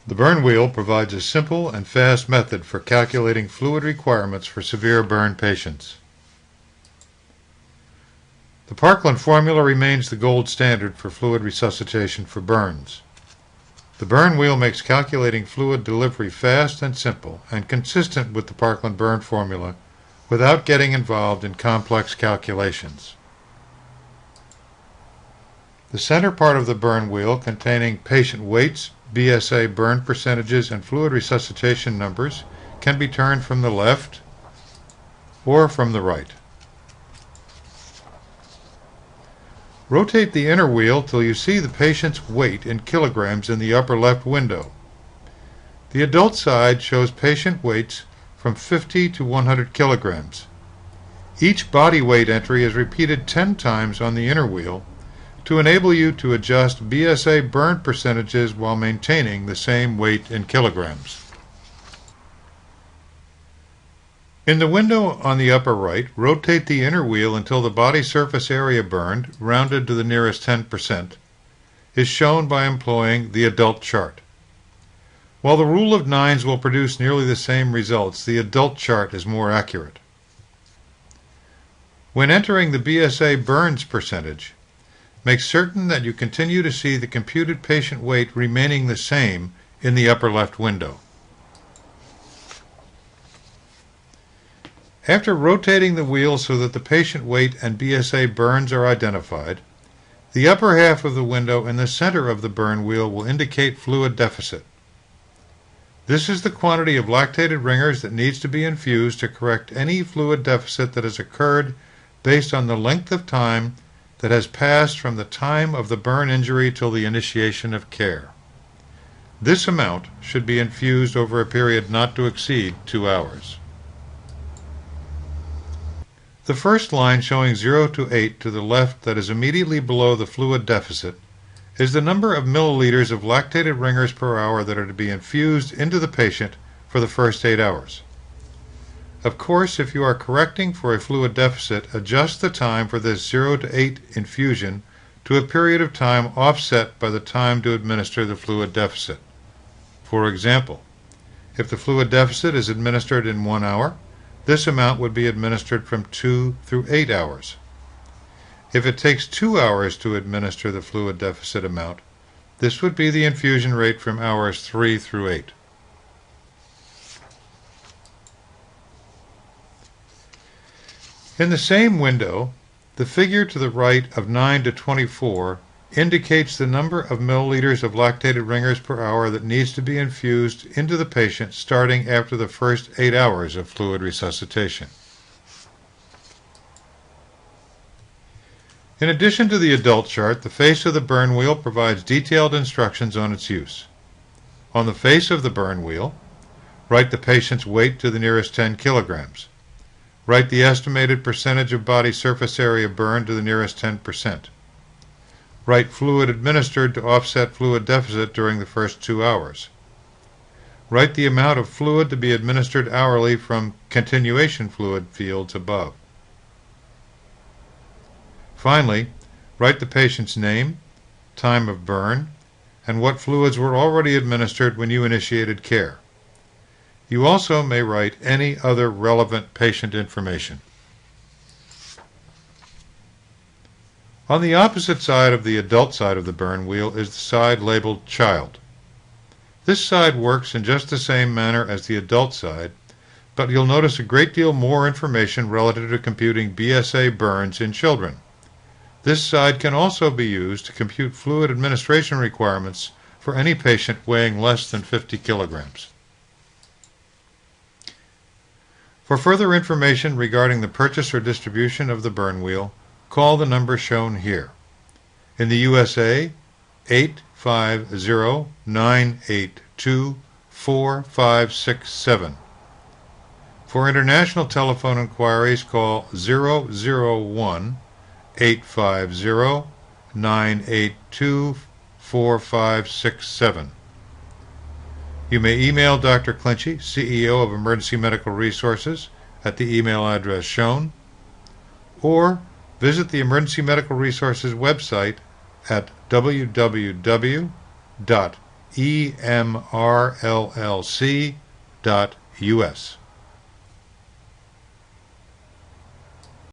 The burn wheel provides a simple and fast method for calculating fluid requirements for severe burn patients. The Parkland formula remains the gold standard for fluid resuscitation for burns. The burn wheel makes calculating fluid delivery fast and simple and consistent with the Parkland burn formula without getting involved in complex calculations. The center part of the burn wheel, containing patient weights, BSA burn percentages, and fluid resuscitation numbers, can be turned from the left or from the right. Rotate the inner wheel till you see the patient's weight in kilograms in the upper left window. The adult side shows patient weights from 50 to 100 kilograms. Each body weight entry is repeated 10 times on the inner wheel to enable you to adjust BSA burn percentages while maintaining the same weight in kilograms. In the window on the upper right, rotate the inner wheel until the body surface area burned, rounded to the nearest 10%, is shown by employing the adult chart. While the rule of nines will produce nearly the same results, the adult chart is more accurate. When entering the BSA burns percentage, make certain that you continue to see the computed patient weight remaining the same in the upper left window. After rotating the wheel so that the patient weight and BSA burns are identified, the upper half of the window in the center of the burn wheel will indicate fluid deficit. This is the quantity of lactated ringers that needs to be infused to correct any fluid deficit that has occurred based on the length of time that has passed from the time of the burn injury till the initiation of care. This amount should be infused over a period not to exceed 2 hours. The first line showing 0 to 8 to the left that is immediately below the fluid deficit is the number of milliliters of lactated ringers per hour that are to be infused into the patient for the first 8 hours. Of course, if you are correcting for a fluid deficit, adjust the time for this 0 to 8 infusion to a period of time offset by the time to administer the fluid deficit. For example, if the fluid deficit is administered in 1 hour, this amount would be administered from 2 through 8 hours. If it takes 2 hours to administer the fluid deficit amount, this would be the infusion rate from hours 3 through 8. In the same window, the figure to the right of 9 to 24 indicates the number of milliliters of lactated ringers per hour that needs to be infused into the patient starting after the first 8 hours of fluid resuscitation. In addition to the adult chart, the face of the burn wheel provides detailed instructions on its use. On the face of the burn wheel, write the patient's weight to the nearest 10 kilograms. Write the estimated percentage of body surface area burned to the nearest 10%. Write fluid administered to offset fluid deficit during the first 2 hours. Write the amount of fluid to be administered hourly from continuation fluid fields above. Finally, write the patient's name, time of burn, and what fluids were already administered when you initiated care. You also may write any other relevant patient information. On the opposite side of the adult side of the burn wheel is the side labeled Child. This side works in just the same manner as the adult side, but you'll notice a great deal more information relative to computing BSA burns in children. This side can also be used to compute fluid administration requirements for any patient weighing less than 50 kilograms. For further information regarding the purchase or distribution of the burn wheel, call the number shown here. In the USA, 850-982-4567. For international telephone inquiries, call 001-850-982-4567. You may email Dr. Clinchy, CEO of Emergency Medical Resources, at the email address shown, or visit the Emergency Medical Resources website at www.emrc.org. emrllc.us.